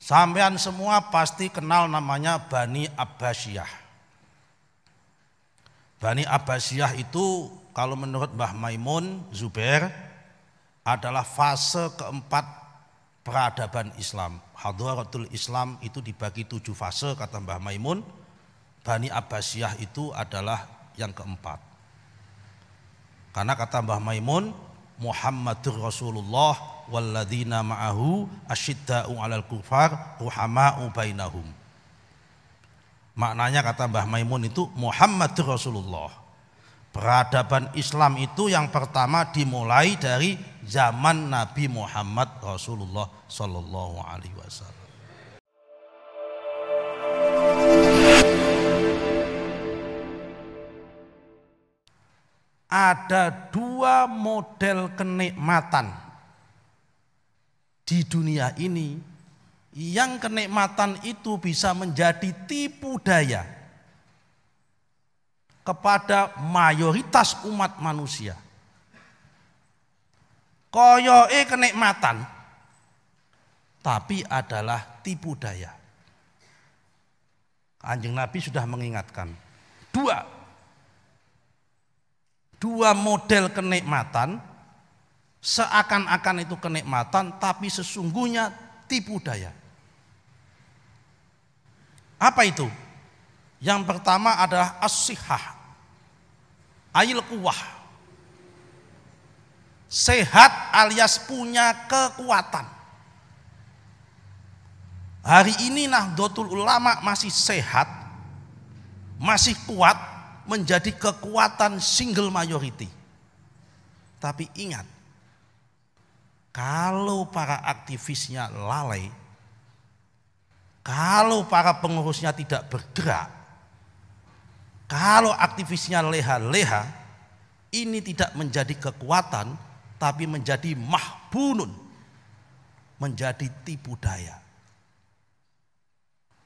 Sampean semua pasti kenal namanya Bani Abbasiyah. Bani Abbasiyah itu kalau menurut Mbah Maimun Zubair adalah fase keempat peradaban Islam. Hadharatul Islam itu dibagi 7 fase kata Mbah Maimun. Bani Abbasiyah itu adalah yang keempat. Karena kata Mbah Maimun, Muhammadur Rasulullah walladzina ma'ahu asyidda'u 'alal kufar ruhama'u bainahum. Maknanya kata Mbah Maimun itu Muhammadur Rasulullah. Peradaban Islam itu yang pertama dimulai dari zaman Nabi Muhammad Rasulullah sallallahu alaihi wasallam. Ada 2 model kenikmatan di dunia ini yang kenikmatan itu bisa menjadi tipu daya kepada mayoritas umat manusia. Koyoke kenikmatan tapi adalah tipu daya. Kanjeng Nabi sudah mengingatkan dua model kenikmatan, seakan-akan itu kenikmatan tapi sesungguhnya tipu daya. Apa itu? Yang pertama adalah as-sihah, ayil quwah, sehat alias punya kekuatan. Hari ini Nahdlatul Ulama masih sehat, masih kuat, menjadi kekuatan single majority. Tapi ingat, kalau para aktivisnya lalai, kalau para pengurusnya tidak bergerak, kalau aktivisnya leha-leha, ini tidak menjadi kekuatan, tapi menjadi mahbunun, menjadi tipu daya.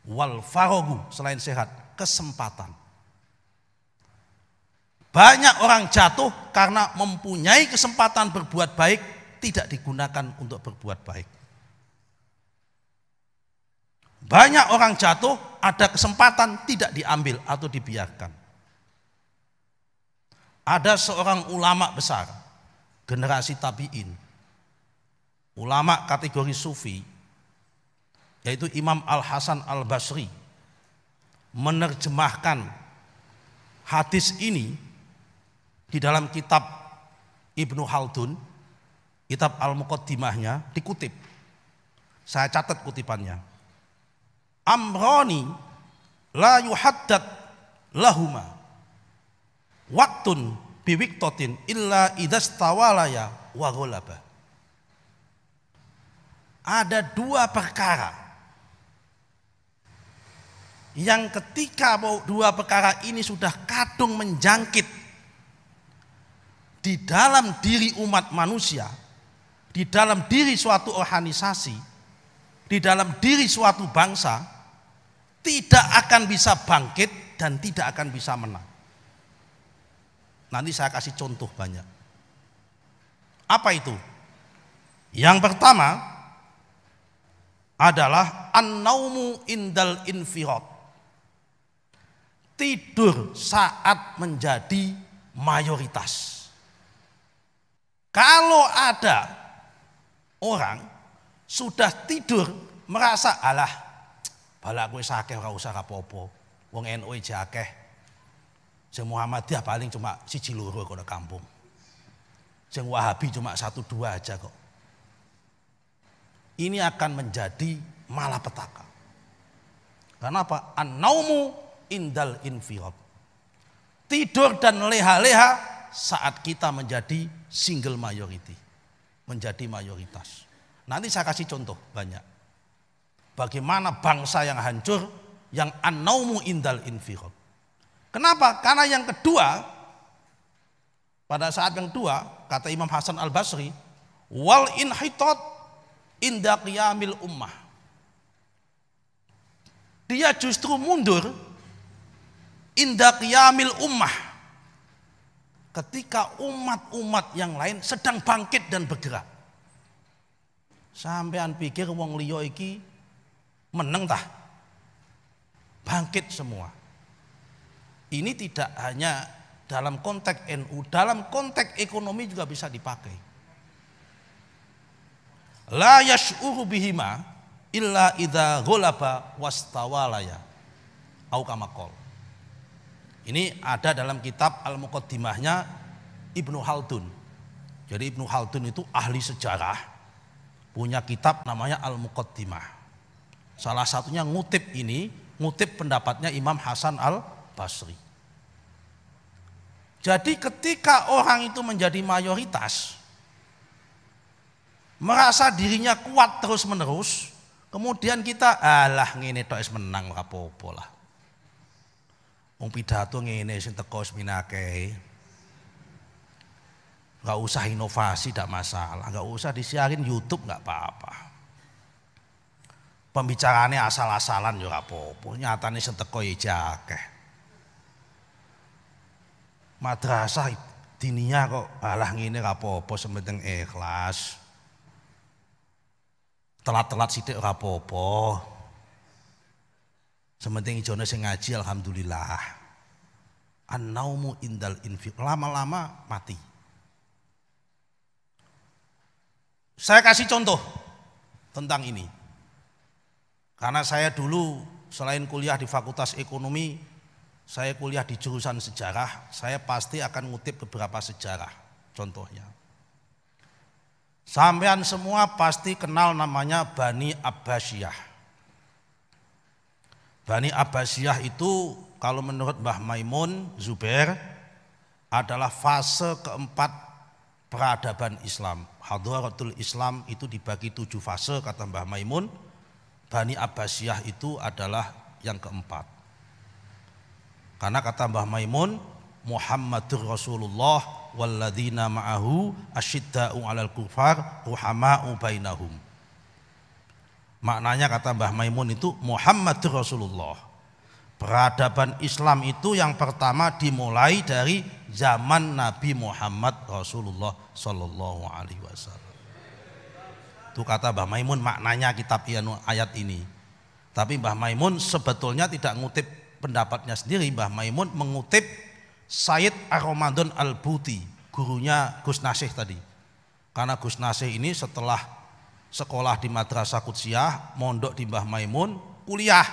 Wal farogu, selain sehat, kesempatan. Banyak orang jatuh karena mempunyai kesempatan berbuat baik tidak digunakan untuk berbuat baik. Banyak orang jatuh, ada kesempatan tidak diambil atau dibiarkan. Ada seorang ulama besar, generasi tabi'in, ulama kategori sufi, yaitu Imam Al-Hasan Al-Basri, menerjemahkan hadis ini di dalam kitab Ibnu Khaldun, kitab Al-Muqaddimahnya, dikutip. Saya catat kutipannya. Amroni la yuhaddad lahuma waktun biwiktotin illa idastawalaya wa gholaba. Ada 2 perkara yang ketika 2 perkara ini sudah kadung menjangkit di dalam diri umat manusia, di dalam diri suatu organisasi, di dalam diri suatu bangsa, tidak akan bisa bangkit dan tidak akan bisa menang. Nanti saya kasih contoh banyak. Apa itu? Yang pertama adalah an-naumu indal infirad. Tidur saat menjadi mayoritas. Kalau ada orang sudah tidur merasa alah bala kowe sakeh ora usah apa-apa. Wong NU iki akeh. Sing Muhammadiyah paling cuma 1-2 kono kampung. Sing Wahabi cuma 1-2 aja kok. Ini akan menjadi malapetaka. Kenapa? An-naumu indal infirad. Tidur dan leha-leha saat kita menjadi single majority, menjadi mayoritas. Nanti saya kasih contoh banyak. Bagaimana bangsa yang hancur, yang an-naumu indal infirad. Kenapa? Karena yang kedua, pada saat yang kedua, kata Imam Hasan Al-Basri, wal inhitat inda qiyamil ummah. Dia justru mundur inda qiyamil ummah, ketika umat-umat yang lain sedang bangkit dan bergerak. Sampean pikir wong liya iki meneng tah, bangkit semua. Ini tidak hanya dalam konteks NU, dalam konteks ekonomi juga bisa dipakai. La yash'uru bihima illa idza ghalaba wastawalaya au kama qol. Ini ada dalam kitab Al-Muqaddimahnya Ibnu Khaldun. Jadi Ibnu Khaldun itu ahli sejarah, punya kitab namanya Al-Muqaddimah. Salah satunya ngutip pendapatnya Imam Hasan Al-Basri. Jadi ketika orang itu menjadi mayoritas, merasa dirinya kuat terus menerus, kemudian kita alah ngene tok wis menang ora apa-apa lah. Wong pidato ngene sing teko minake. Enggak usah inovasi, tidak masalah, enggak usah disiarin YouTube, enggak apa-apa. Pembicaraannya asal-asalan yo ora apa-apa, nyatane sing teko ya akeh. Madrasah diniyah kok alah ngene ora apa-apa, sementing ikhlas. Telat-telat sithik ora apa-apa. Sementing ijone sing ngaji alhamdulillah. An-naumu indal infiq, lama-lama mati. Saya kasih contoh tentang ini. Karena saya dulu selain kuliah di Fakultas Ekonomi, saya kuliah di jurusan sejarah, saya pasti akan ngutip beberapa sejarah. Contohnya, sampean semua pasti kenal namanya Bani Abbasiyah. Bani Abbasiyah itu kalau menurut Mbah Maimun Zubair adalah fase keempat peradaban Islam. Hadharatul Islam itu dibagi 7 fase kata Mbah Maimun. Bani Abbasiyah itu adalah yang keempat. Karena kata Mbah Maimun, Muhammadur Rasulullah walladzina ma'ahu asyidda'u 'alal kufar ruhama'u bainahum. Maknanya kata Mbah Maimun itu Muhammadur Rasulullah. Peradaban Islam itu yang pertama dimulai dari zaman Nabi Muhammad Rasulullah sallallahu alaihi wasallam. Itu kata Mbah Maimun maknanya kitab ayat ini. Tapi Mbah Maimun sebetulnya tidak ngutip pendapatnya sendiri. Mbah Maimun mengutip Sayyid Ar-Ramadan Al-Buti, gurunya Gus Nasih tadi. Karena Gus Nasih ini setelah sekolah di Madrasah Qudsiyah, mondok di Mbah Maimun, kuliah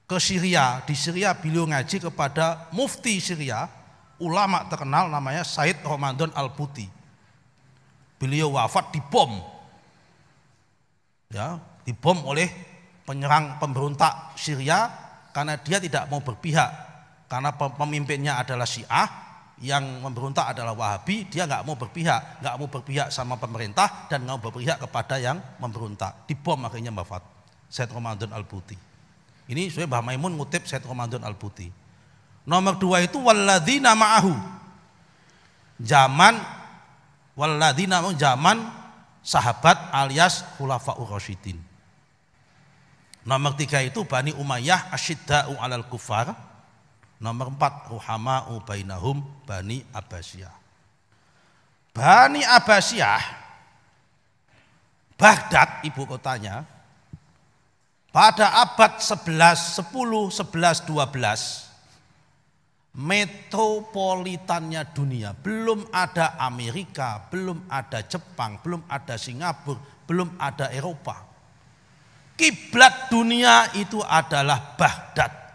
ke Syria. Di Syria beliau ngaji kepada mufti Syria, ulama terkenal namanya Sayyid Ramadan Al-Buti. Beliau wafat dibom. Ya, dibom oleh penyerang pemberontak Syria karena dia tidak mau berpihak, karena pemimpinnya adalah Syiah, yang memberontak adalah Wahabi, dia nggak mau berpihak sama pemerintah dan nggak mau berpihak kepada yang memberontak. Dibom akhirnya wafat Sayyid Ramadan Al-Buti. Ini sebenarnya Mbah Maimun ngutip Sayyid Ramadan Al-Buti. Nomor 2 itu walladzina ma'ahu. Zaman sahabat alias khulafaur rasyidin. Nomor 3 itu Bani Umayyah asyidda'u 'alal kufar. Nomor 4 ruhama'u bainahum Bani Abbasiyah. Bani Abbasiyah, Baghdad ibu kotanya, pada abad 11, 10, 11, 12 metropolitannya dunia. Belum ada Amerika, belum ada Jepang, belum ada Singapura, belum ada Eropa. Kiblat dunia itu adalah Baghdad.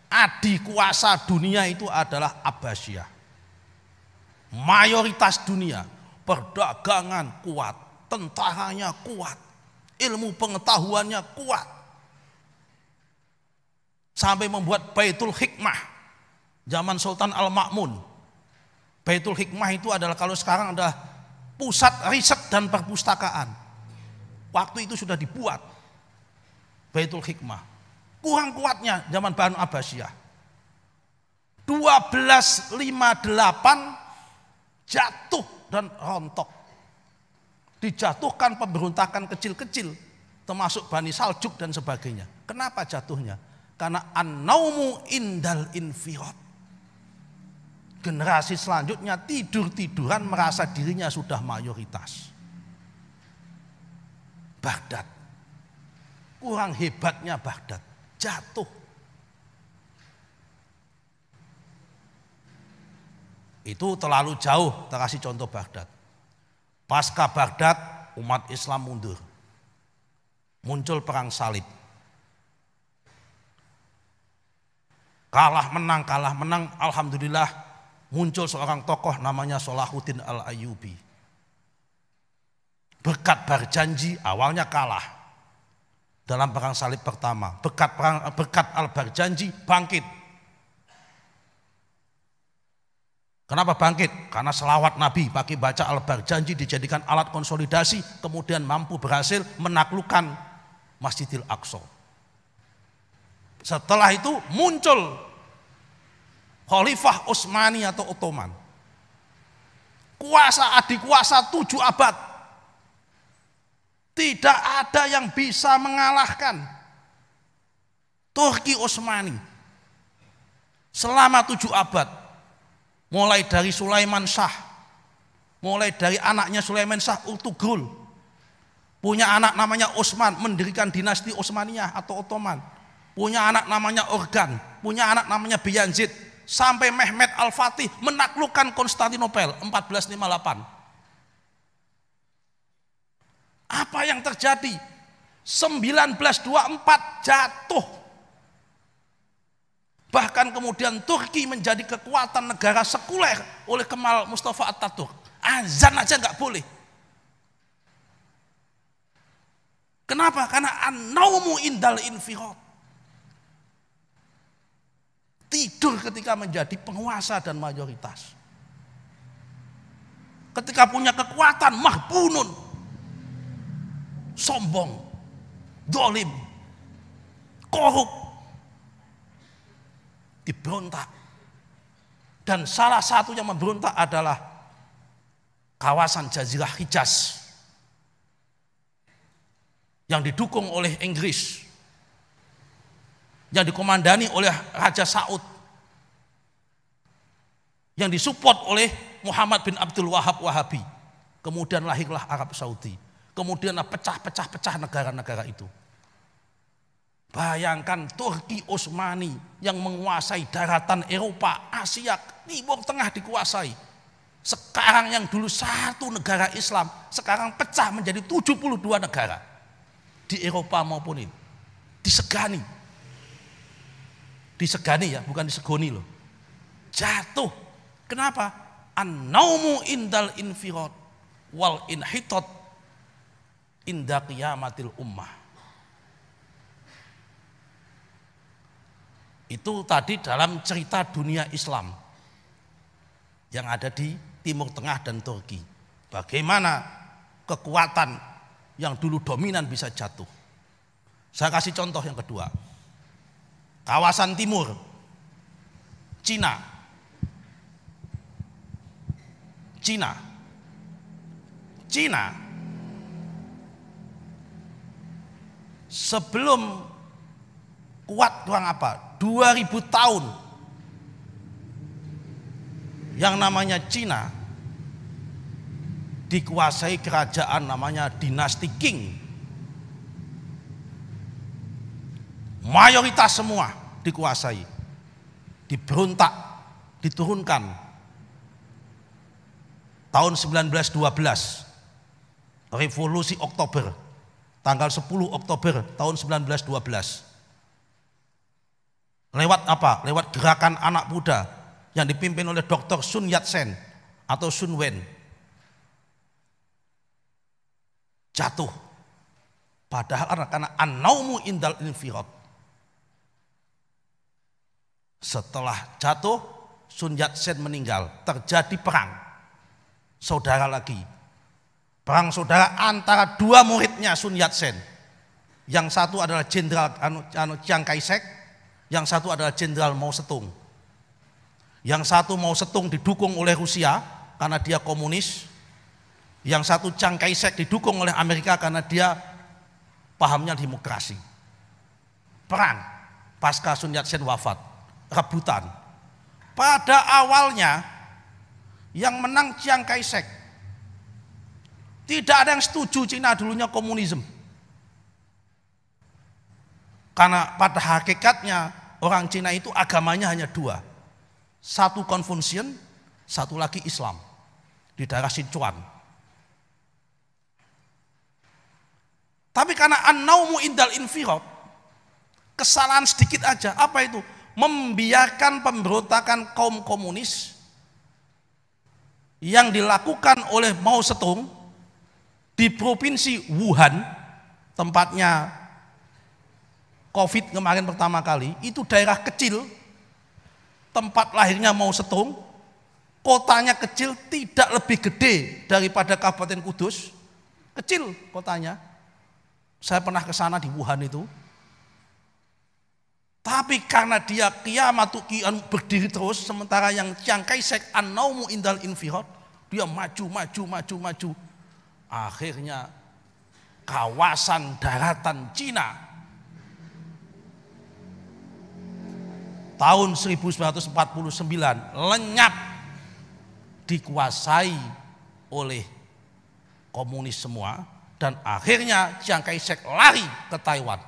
Adi kuasa dunia itu adalah Abbasiyah. Mayoritas dunia, perdagangan kuat, tentaranya kuat, ilmu pengetahuannya kuat. Sampai membuat Baitul Hikmah zaman Sultan Al-Ma'mun. Baitul Hikmah itu adalah kalau sekarang adalah pusat riset dan perpustakaan. Waktu itu sudah dibuat Baitul Hikmah. Kurang kuatnya zaman Banu Abbasiyah. 1258 jatuh dan rontok. Dijatuhkan pemberontakan kecil-kecil termasuk Bani Saljuk dan sebagainya. Kenapa jatuhnya? Karena an-naumu indal infirat. Generasi selanjutnya tidur-tiduran merasa dirinya sudah mayoritas. Baghdad. Kurang hebatnya Baghdad, jatuh. Itu terlalu jauh, kita kasih contoh Baghdad. Pasca Baghdad, umat Islam mundur. Muncul perang salib. Kalah menang, alhamdulillah muncul seorang tokoh namanya Salahuddin Al-Ayyubi. Berkat berjanji awalnya kalah dalam perang salib pertama. Berkat al-berjanji bangkit. Kenapa bangkit? Karena selawat Nabi pakai baca al-berjanji dijadikan alat konsolidasi, kemudian mampu berhasil menaklukkan Masjidil Aqsa. Setelah itu muncul Khalifah Utsmani atau Ottoman. Adik kuasa 7 abad. Tidak ada yang bisa mengalahkan Turki Utsmani. Selama 7 abad. Mulai dari Sulaiman Shah, mulai dari anaknya Sulaiman Shah Ertugrul, punya anak namanya Utsman, mendirikan dinasti Utsmaniyah atau Ottoman, punya anak namanya Organ, punya anak namanya Bayazid, sampai Mehmed Al-Fatih menaklukkan Konstantinopel 1458. Apa yang terjadi? 1924 jatuh. Bahkan kemudian Turki menjadi kekuatan negara sekuler oleh Kemal Mustafa Atatürk. Azan aja nggak boleh. Kenapa? Karena an-naumu indal infirad. Tidur ketika menjadi penguasa dan mayoritas. Ketika punya kekuatan mahbunun, sombong, dolim, korup, diberontak. Dan salah satu yang memberontak adalah kawasan Jazirah Hijaz yang didukung oleh Inggris, yang dikomandani oleh Raja Saud, yang disupport oleh Muhammad bin Abdul Wahab Wahabi. Kemudian lahirlah Arab Saudi. Kemudian pecah negara-negara itu. Bayangkan Turki Utsmani yang menguasai daratan Eropa, Asia, Timur Tengah dikuasai. Sekarang yang dulu satu negara Islam, sekarang pecah menjadi 72 negara. Di Eropa maupun ini. Disegani. Disegani ya, bukan disegoni loh. Jatuh. Kenapa? An-naumu indal infirad wal inhitat inda qiyamatil ummah. Itu tadi dalam cerita dunia Islam yang ada di Timur Tengah dan Turki. Bagaimana kekuatan yang dulu dominan bisa jatuh. Saya kasih contoh yang kedua. Kawasan timur, Cina. Sebelum kuat kurang apa? 2000 tahun yang namanya Cina dikuasai kerajaan namanya dinasti Qing. Mayoritas semua dikuasai, diberontak, diturunkan. Tahun 1912, Revolusi Oktober, tanggal 10 Oktober tahun 1912. Lewat apa? Lewat gerakan anak muda yang dipimpin oleh Dr. Sun Yat-sen atau Sun Wen. Jatuh. Padahal karena an-naumu indal infirad. Setelah jatuh, Sun Yat-sen meninggal. Terjadi perang. Saudara lagi. Perang saudara antara dua muridnya Sun Yat-sen. Yang satu adalah Jenderal Chiang Kai-shek. Yang satu adalah Jenderal Mao Zedong. Yang satu Mao Zedong didukung oleh Rusia karena dia komunis. Yang satu Chiang Kai-shek didukung oleh Amerika karena dia pahamnya demokrasi. Perang pasca Sun Yat-sen wafat, rebutan. Pada awalnya yang menang Chiang Kai-shek. Tidak ada yang setuju Cina dulunya komunisme. Karena pada hakikatnya orang Cina itu agamanya hanya dua. Satu Confucian, satu lagi Islam. Di daerah Sichuan. Tapi karena an-naumu indal infirad, kesalahan sedikit aja. Apa itu? Membiarkan pemberontakan kaum komunis yang dilakukan oleh Mao Zedong di provinsi Wuhan, tempatnya COVID kemarin pertama kali. Itu daerah kecil, tempat lahirnya Mao Zedong, kotanya kecil, tidak lebih gede daripada Kabupaten Kudus, kecil kotanya. Saya pernah ke sana di Wuhan itu. Tapi karena dia qiyamatu qiyan berdiri terus, sementara yang Chiang Kai-shek an-naumu indal infirad, dia maju. Akhirnya kawasan daratan Cina tahun 1949 lenyap dikuasai oleh komunis semua, dan akhirnya Chiang Kai-shek lari ke Taiwan,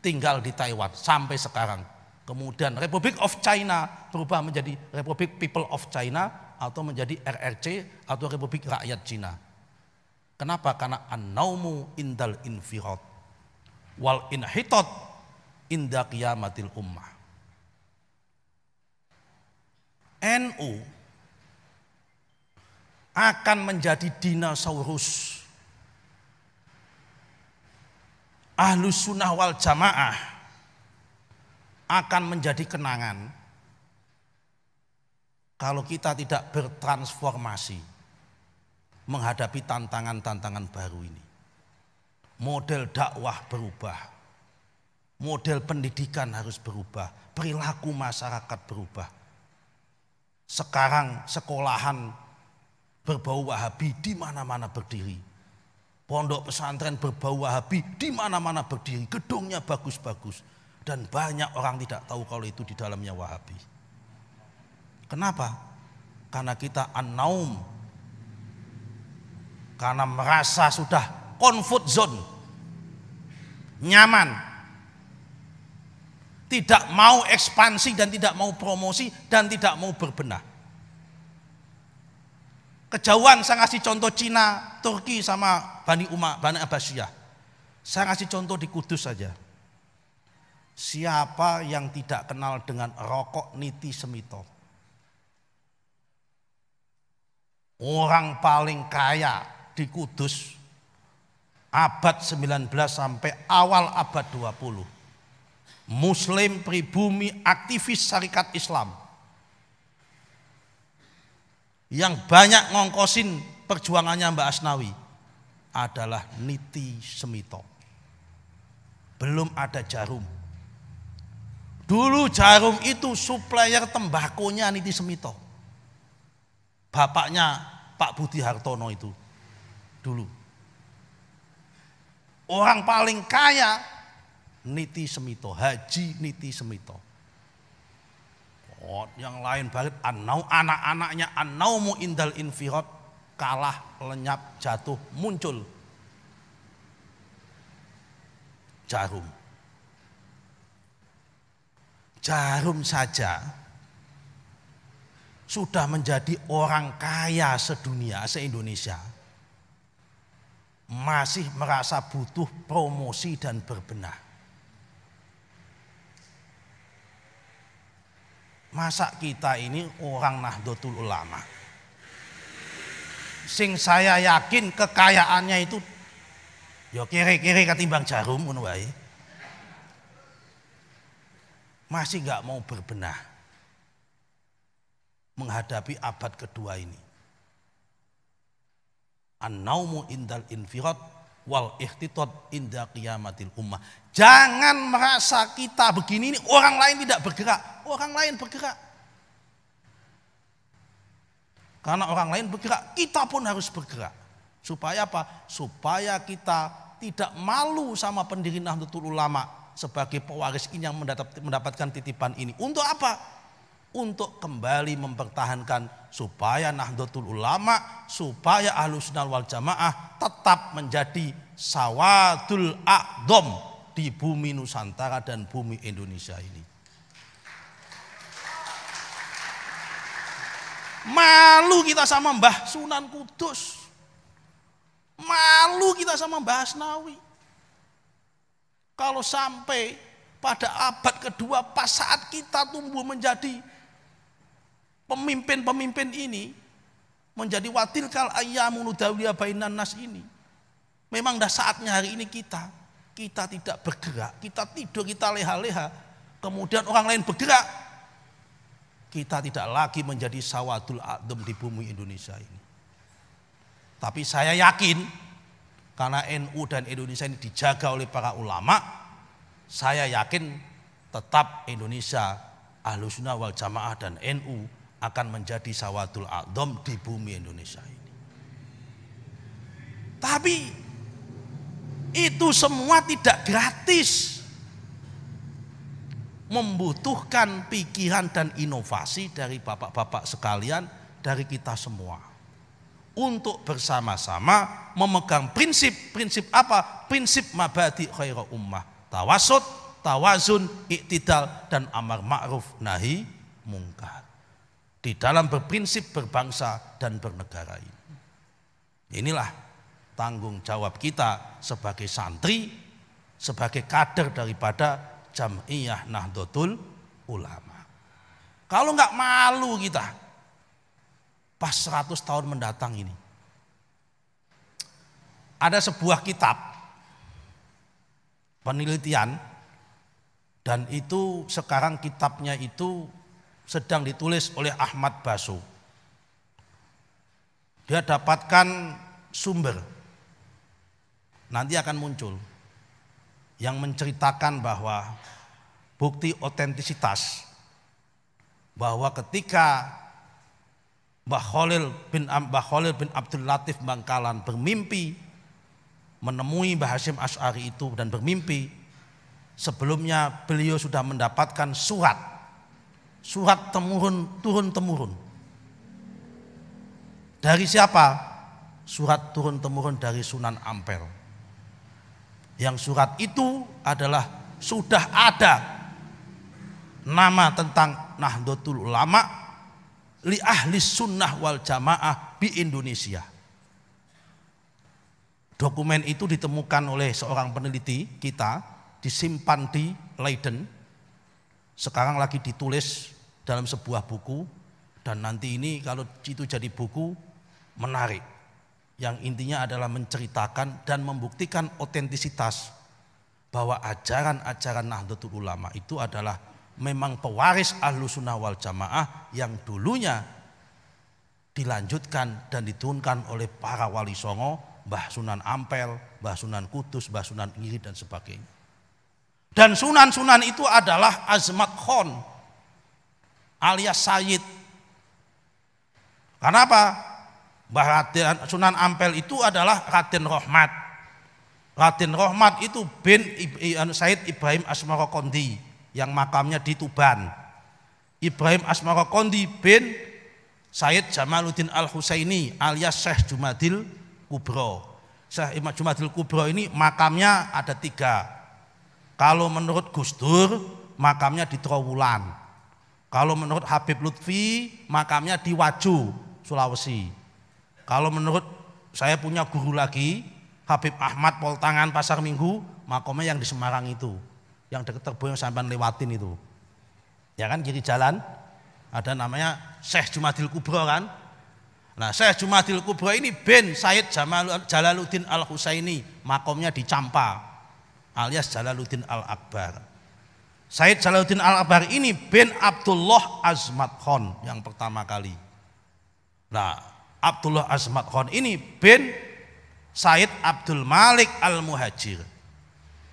tinggal di Taiwan sampai sekarang. Kemudian Republic of China berubah menjadi Republic People of China atau menjadi RRC atau Republik Rakyat Cina. Kenapa? Karena an-naumu indal infirad wal inhitat inda qiyamatil ummah. NU akan menjadi dinosaurus. Ahlus sunnah wal jamaah akan menjadi kenangan kalau kita tidak bertransformasi menghadapi tantangan-tantangan baru ini. Model dakwah berubah, model pendidikan harus berubah, perilaku masyarakat berubah. Sekarang sekolahan berbau Wahabi di mana-mana berdiri. Pondok pesantren berbau Wahabi di mana-mana berdiri. Gedungnya bagus-bagus dan banyak orang tidak tahu kalau itu di dalamnya Wahabi. Kenapa? Karena kita an-naum. Karena merasa sudah comfort zone. Nyaman. Tidak mau ekspansi dan tidak mau promosi dan tidak mau berbenah. Kejauhan saya ngasih contoh Cina, Turki sama Bani Abbasiyah. Saya ngasih contoh di Kudus saja. Siapa yang tidak kenal dengan rokok Niti Semito? Orang paling kaya di Kudus abad 19 sampai awal abad 20. Muslim pribumi aktivis syarikat Islam. Yang banyak ngongkosin perjuangannya Mbak Asnawi adalah Niti Semito. Belum ada Jarum. Dulu Jarum itu supplier tembakonya Niti Semito. Bapaknya Pak Budi Hartono itu dulu. Orang paling kaya Niti Semito, Haji Niti Semito. Oh, yang lain banget anak-anaknya an-naumu indal infirad, kalah, lenyap, jatuh, muncul Jarum. Jarum saja sudah menjadi orang kaya sedunia, se-Indonesia. Masih merasa butuh promosi dan berbenah. Masa kita ini orang Nahdlatul Ulama, sing saya yakin kekayaannya itu ya kere-kere ketimbang Jarum ngono wae, masih nggak mau berbenah menghadapi abad kedua ini. An-naumu indal infirad wal ihtitad inda qiyamatil ummah. Jangan merasa kita begini ini orang lain tidak bergerak. Orang lain bergerak. Karena orang lain bergerak, kita pun harus bergerak. Supaya apa? Supaya kita tidak malu sama pendiri Nahdlatul Ulama sebagai pewaris ini yang mendapatkan titipan ini. Untuk apa? Untuk kembali mempertahankan supaya Nahdlatul Ulama, supaya Ahlus Sunnah wal Jamaah tetap menjadi sawadul a'dham di bumi Nusantara dan bumi Indonesia ini. Malu kita sama Mbah Sunan Kudus. Malu kita sama Mbah Asnawi. Kalau sampai pada abad kedua pas saat kita tumbuh menjadi pemimpin-pemimpin ini, menjadi watilkal ayyamu nudawliya bainan nas ini, memang dah saatnya hari ini kita tidak bergerak, kita tidur, kita leha-leha, kemudian orang lain bergerak, kita tidak lagi menjadi sawadul a'dham di bumi Indonesia ini. Tapi saya yakin karena NU dan Indonesia ini dijaga oleh para ulama, saya yakin tetap Indonesia Ahlussunnah wal Jamaah dan NU akan menjadi sawadul a'dham di bumi Indonesia ini. Tapi itu semua tidak gratis. Membutuhkan pikiran dan inovasi dari bapak-bapak sekalian, dari kita semua. Untuk bersama-sama memegang prinsip apa? Prinsip mabadi khairul ummah. Tawasud, tawazun, iktidal, dan amar ma'ruf nahi mungkar. Di dalam berprinsip berbangsa dan bernegara ini. Inilah tanggung jawab kita sebagai santri, sebagai kader daripada Jam'iyah Nahdlatul Ulama. Kalau nggak malu kita pas 100 tahun mendatang ini. Ada sebuah kitab penelitian dan itu sekarang kitabnya itu sedang ditulis oleh Ahmad Baso. Dia dapatkan sumber, nanti akan muncul, yang menceritakan bahwa bukti otentisitas bahwa ketika Mbah Khalil bin Abdul Latif Bangkalan bermimpi menemui Mbah Hasyim Asy'ari itu dan bermimpi sebelumnya beliau sudah mendapatkan surat turun-temurun. Dari siapa? Surat turun-temurun dari Sunan Ampel. Yang surat itu adalah sudah ada nama tentang Nahdlatul Ulama li ahli sunnah wal jamaah di Indonesia. Dokumen itu ditemukan oleh seorang peneliti kita, disimpan di Leiden. Sekarang lagi ditulis dalam sebuah buku, dan nanti ini kalau itu jadi buku menarik. Yang intinya adalah menceritakan dan membuktikan otentisitas bahwa ajaran-ajaran Nahdlatul Ulama itu adalah memang pewaris Ahlussunnah wal Jamaah yang dulunya dilanjutkan dan diturunkan oleh para wali songo, Mbah Sunan Ampel, Mbah Sunan Kudus, Mbah Sunan Ngiri dan sebagainya. Dan sunan-sunan itu adalah Azmat Khan alias Sayyid. Kenapa? Mbah Sunan Ampel itu adalah Raden Rohmat. Raden Rohmat itu bin Sayyid Ibrahim Asmara Kondi yang makamnya di Tuban. Ibrahim Asmara Kondi bin Sayyid Jamaluddin Al-Husaini alias Syekh Jumadil Kubro. Syekh Jumadil Kubro ini makamnya ada 3. Kalau menurut Gus Dur makamnya di Trowulan. Kalau menurut Habib Lutfi makamnya di Waju, Sulawesi. Kalau menurut saya punya guru lagi, Habib Ahmad Poltangan Pasar Minggu, makamnya yang di Semarang itu, yang dekat Terboyo sampai lewatin itu. Ya kan, kiri jalan ada namanya Syekh Jumadil Kubro kan. Nah, Syekh Jumadil Kubro ini bin Sayyid Jalaluddin Al-Husaini, makamnya di Campa alias Jalaluddin Al-Akbar. Sayyid Jalaluddin Al-Akbar ini bin Abdullah Azmat Khan yang pertama kali. Nah, Abdullah Azmat Khan ini bin Sayyid Abdul Malik Al-Muhajir.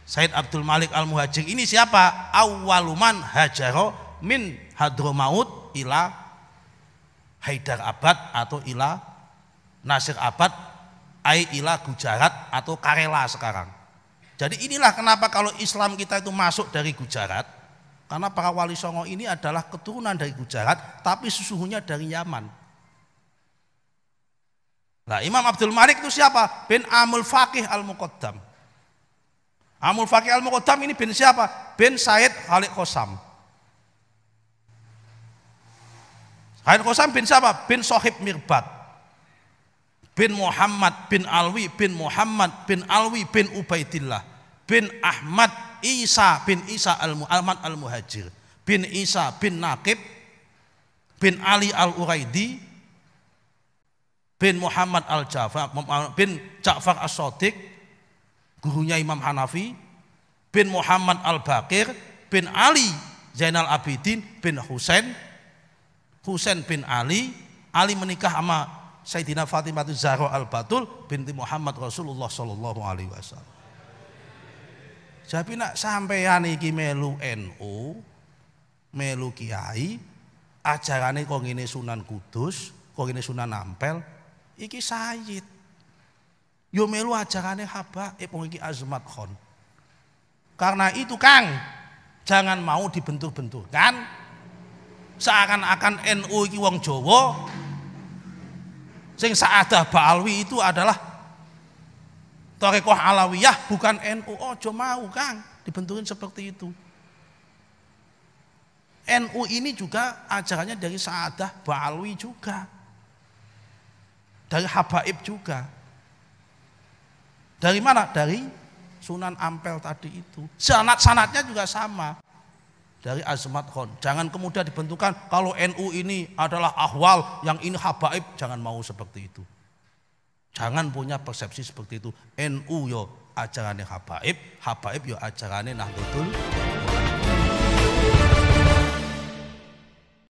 Sayyid Abdul Malik Al-Muhajir ini siapa? Awwaluman hajaro min Hadramaut ila Haidar Abad atau ila Nasir Abad ai ila Gujarat atau Karela sekarang. Jadi inilah kenapa kalau Islam kita itu masuk dari Gujarat, karena para wali songo ini adalah keturunan dari Gujarat tapi sesungguhnya dari Yaman. Nah, Imam Abdul Malik itu siapa? Bin Amul Faqih Al-Muqaddam. Amul Faqih Al-Muqaddam ini bin siapa? Bin Said Khaliq Qasam. Said Qasam bin siapa? Bin Sohib Mirbat. Bin Muhammad bin Alwi bin Muhammad bin Alwi bin Ubaidillah. Bin Ahmad Isa bin Isa Al-Muhammad Al-Muhajir. Bin Isa bin Naqib. Bin Ali Al-Uraidi. Bin Muhammad Al-Jafar. Bin Ja'far As-Shadiq. Gurunya Imam Hanafi. Bin Muhammad Al-Baqir. Bin Ali Zainal Abidin. Bin Husain. Husain bin Ali. Ali menikah sama Sayyidina Fatimah Zahra Al-Batul binti Muhammad Rasulullah sallallahu alaihi wasallam. Jadi nak sampeyan iki melu NU, melu kiai, ajarane kok ngene Sunan Kudus, kok ngene Sunan Ampel, iki Sayyid. Yo melu ajarane Habaib wong iki Azmat Khan. Karena itu Kang, jangan mau dibentur-benturkan seakan-akan NU iki wong Jawa. Sing Sa'adah Ba'alwi itu adalah Thariqah Alawiyah, bukan NU. Ojo mau Kang dibenturin seperti itu. NU ini juga ajarannya dari Sa'adah Ba'alwi juga, dari Habaib juga. Dari mana? Dari Sunan Ampel tadi itu. Sanad-sanadnya juga sama, dari Azmat Khan. Jangan kemudian dibentukan kalau NU ini adalah ahwal, yang ini Habaib. Jangan mau seperti itu. Jangan punya persepsi seperti itu. NU yo ajarannya Habaib, Habaib yo ajarannya Nahdlatul Ulama.